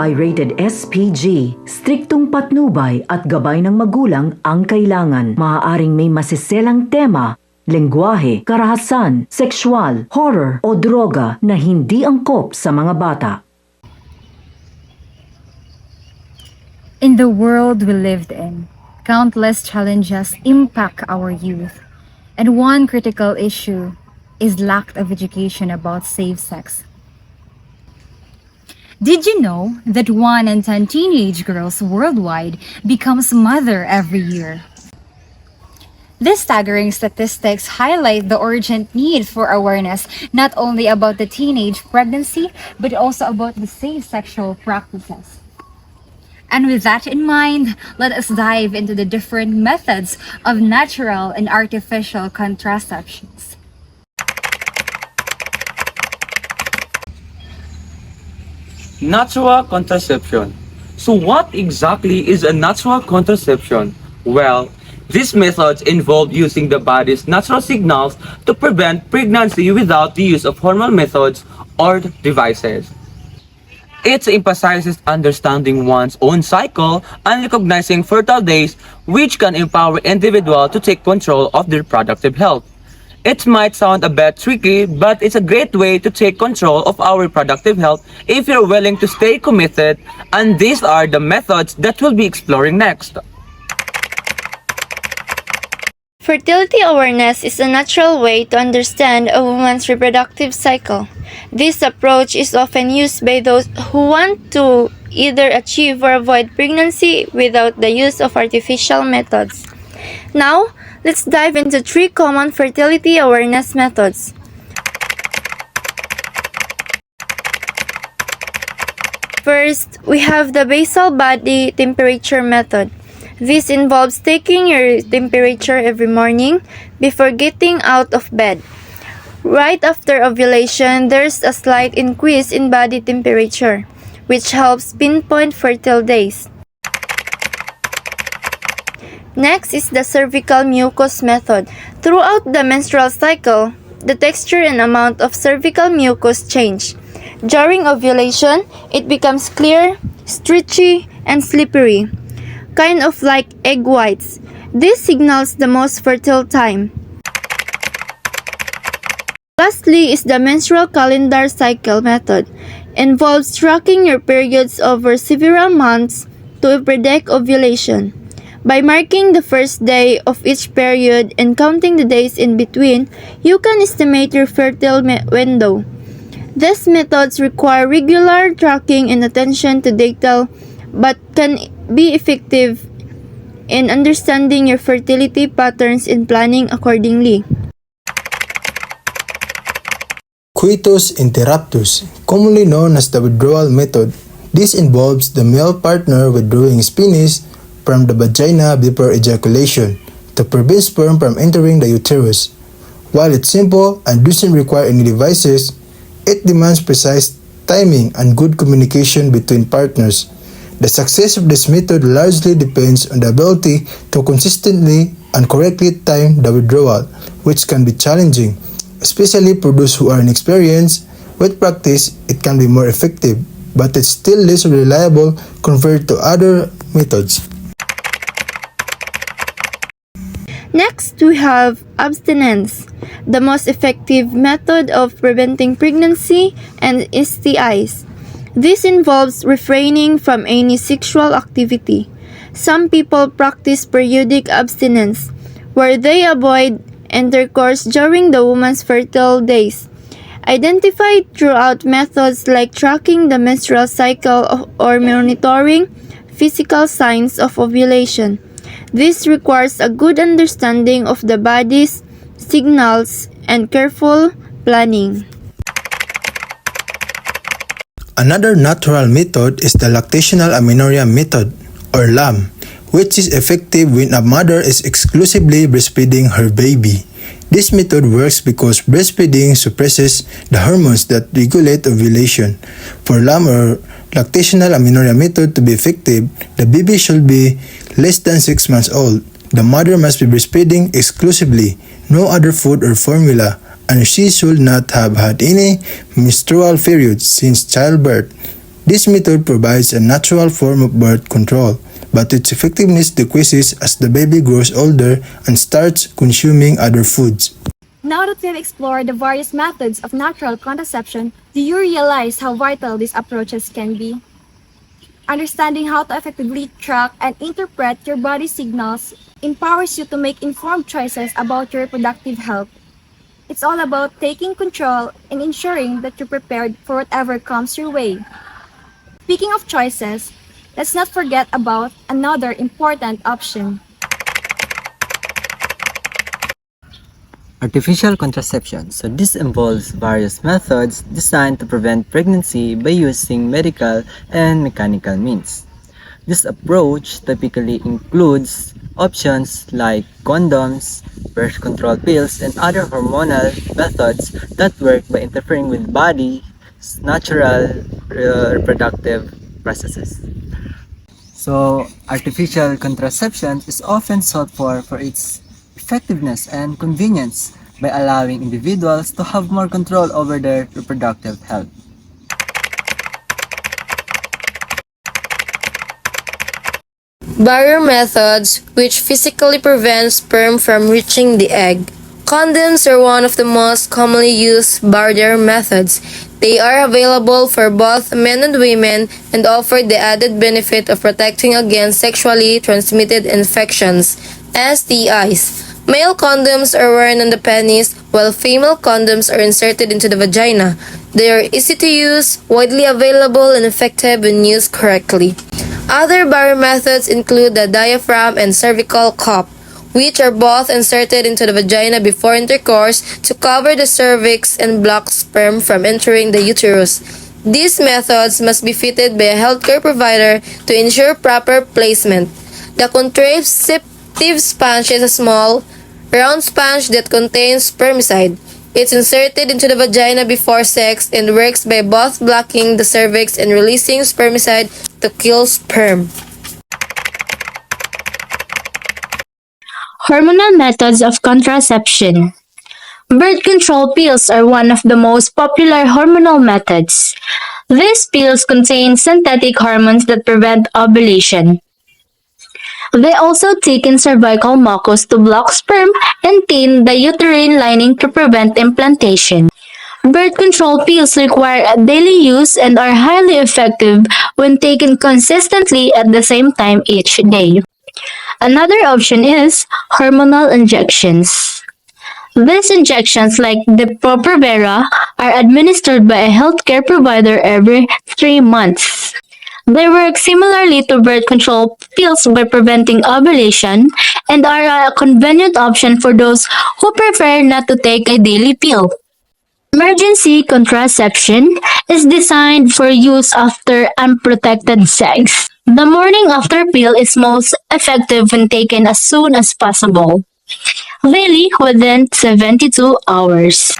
ay rated SPG. Striktong patnubay at gabay ng magulang ang kailangan. Maaaring may masiselang tema, lengguwahe, karahasan, sexual, horror o droga na hindi angkop sa mga bata. In the world we lived in, countless challenges impact our youth. And one critical issue is lack of education about safe sex. Did you know that 1 in 10 teenage girls worldwide becomes mother every year? These staggering statistics highlight the urgent need for awareness not only about the teenage pregnancy, but also about the safe sexual practices. And with that in mind, let us dive into the different methods of natural and artificial contraceptions. Natural contraception. So what exactly is a natural contraception? Well, these methods involve using the body's natural signals to prevent pregnancy without the use of hormonal methods or devices. It emphasizes understanding one's own cycle and recognizing fertile days, which can empower individuals to take control of their reproductive health. It might sound a bit tricky, but it's a great way to take control of our reproductive health if you're willing to stay committed, and these are the methods that we'll be exploring next. Fertility awareness is a natural way to understand a woman's reproductive cycle. This approach is often used by those who want to either achieve or avoid pregnancy without the use of artificial methods. Now, let's dive into 3 common fertility awareness methods. First, we have the basal body temperature method. This involves taking your temperature every morning before getting out of bed. Right after ovulation, there's a slight increase in body temperature, which helps pinpoint fertile days. Next is the cervical mucus method. Throughout the menstrual cycle, the texture and amount of cervical mucus change. During ovulation, it becomes clear, stretchy, and slippery, kind of like egg whites. This signals the most fertile time. Lastly is the menstrual calendar cycle method. Involves tracking your periods over several months to predict ovulation. By marking the first day of each period and counting the days in between, you can estimate your fertile window. These methods require regular tracking and attention to detail, but can be effective in understanding your fertility patterns and planning accordingly. Coitus interruptus, commonly known as the withdrawal method. This involves the male partner withdrawing his penis from the vagina before ejaculation to prevent sperm from entering the uterus. While it's simple and doesn't require any devices, it demands precise timing and good communication between partners. The success of this method largely depends on the ability to consistently and correctly time the withdrawal, which can be challenging, especially for those who are inexperienced. With practice, it can be more effective, but it's still less reliable compared to other methods. Next, we have abstinence, the most effective method of preventing pregnancy and STIs. This involves refraining from any sexual activity. Some people practice periodic abstinence, where they avoid intercourse during the woman's fertile days. Identified throughout methods like tracking the menstrual cycle or monitoring physical signs of ovulation. This requires a good understanding of the body's signals and careful planning. Another natural method is the lactational amenorrhea method, or LAM, which is effective when a mother is exclusively breastfeeding her baby. This method works because breastfeeding suppresses the hormones that regulate ovulation. For LAM or lactational amenorrhea method to be effective, the baby should be less than 6 months old. The mother must be breastfeeding exclusively, no other food or formula, and she should not have had any menstrual periods since childbirth. This method provides a natural form of birth control, but its effectiveness decreases as the baby grows older and starts consuming other foods. Now that we've explored the various methods of natural contraception, do you realize how vital these approaches can be? Understanding how to effectively track and interpret your body's signals empowers you to make informed choices about your reproductive health. It's all about taking control and ensuring that you're prepared for whatever comes your way. Speaking of choices, let's not forget about another important option. Artificial contraception. So this involves various methods designed to prevent pregnancy by using medical and mechanical means. This approach typically includes options like condoms, birth control pills, and other hormonal methods that work by interfering with body's natural reproductive processes. So, artificial contraception is often sought for its effectiveness and convenience by allowing individuals to have more control over their reproductive health. Barrier methods, which physically prevent sperm from reaching the egg. Condoms are one of the most commonly used barrier methods. They are available for both men and women and offer the added benefit of protecting against sexually transmitted infections, STIs. Male condoms are worn on the penis, while female condoms are inserted into the vagina. They are easy to use, widely available, and effective when used correctly. Other barrier methods include the diaphragm and cervical cup, which are both inserted into the vagina before intercourse to cover the cervix and block sperm from entering the uterus. These methods must be fitted by a healthcare provider to ensure proper placement. The contraceptive sponge is a small, round sponge that contains spermicide. It's inserted into the vagina before sex and works by both blocking the cervix and releasing spermicide to kill sperm. Hormonal methods of contraception. Birth control pills are one of the most popular hormonal methods. These pills contain synthetic hormones that prevent ovulation. They also take in cervical mucus to block sperm and thin the uterine lining to prevent implantation. Birth control pills require daily use and are highly effective when taken consistently at the same time each day. Another option is hormonal injections. These injections, like the Proprovera, are administered by a healthcare provider every 3 months. They work similarly to birth control pills by preventing ovulation and are a convenient option for those who prefer not to take a daily pill. Emergency contraception is designed for use after unprotected sex. The morning after pill is most effective when taken as soon as possible, daily within 72 hours.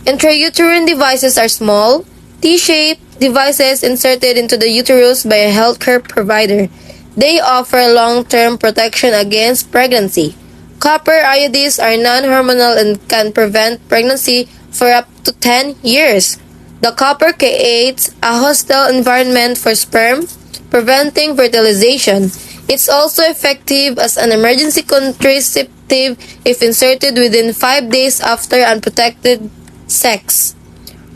Intrauterine devices are small, T-shaped devices inserted into the uterus by a healthcare provider. They offer long-term protection against pregnancy. Copper IUDs are non-hormonal and can prevent pregnancy for up to 10 years. The copper creates a hostile environment for sperm, preventing fertilization. It's also effective as an emergency contraceptive if inserted within 5 days after unprotected sex.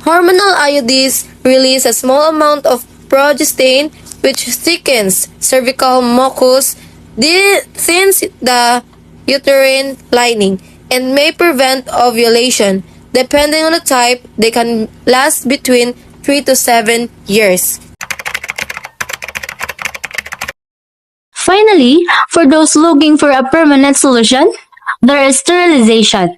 Hormonal IUDs release a small amount of progestin which thickens cervical mucus, thins the uterine lining, and may prevent ovulation. Depending on the type, they can last between 3 to 7 years. Finally, for those looking for a permanent solution, there is sterilization.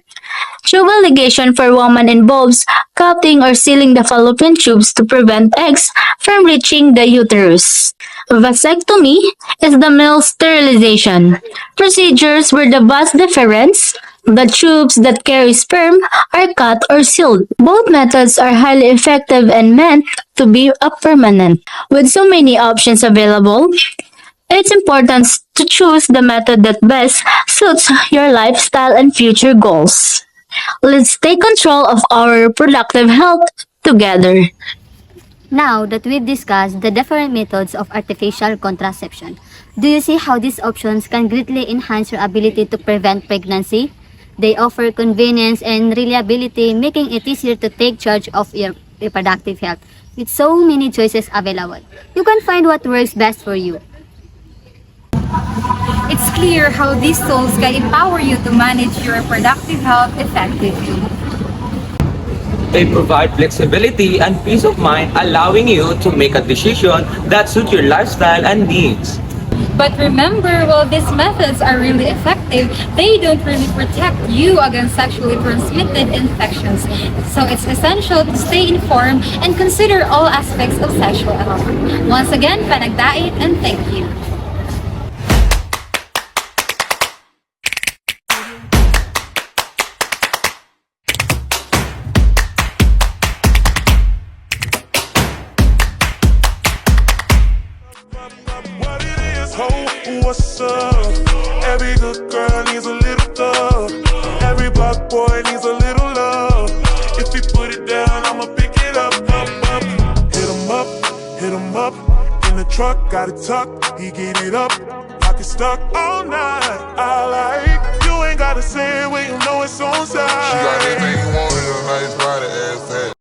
Tubal ligation for women involves cutting or sealing the fallopian tubes to prevent eggs from reaching the uterus. Vasectomy is the male sterilization procedures where the vas deferens, the tubes that carry sperm, are cut or sealed. Both methods are highly effective and meant to be a permanent. With so many options available, it's important to choose the method that best suits your lifestyle and future goals. Let's take control of our reproductive health together. Now that we've discussed the different methods of artificial contraception, do you see how these options can greatly enhance your ability to prevent pregnancy? They offer convenience and reliability, making it easier to take charge of your reproductive health. With so many choices available, you can find what works best for you. It's clear how these tools can empower you to manage your reproductive health effectively. They provide flexibility and peace of mind, allowing you to make a decision that suits your lifestyle and needs. But remember, while these methods are really effective, they don't really protect you against sexually transmitted infections. So it's essential to stay informed and consider all aspects of sexual health. Once again, panagdait and thank you. What it is, ho, what's up? Every good girl needs a little love. Every black boy needs a little love. If he put it down, I'ma pick it up, up, up. Hit him up. In the truck, got it tucked, he get it up. Pocket stuck all night. I like, you ain't gotta say it when you know it's on side. She got everything you want in a nice body ass fat.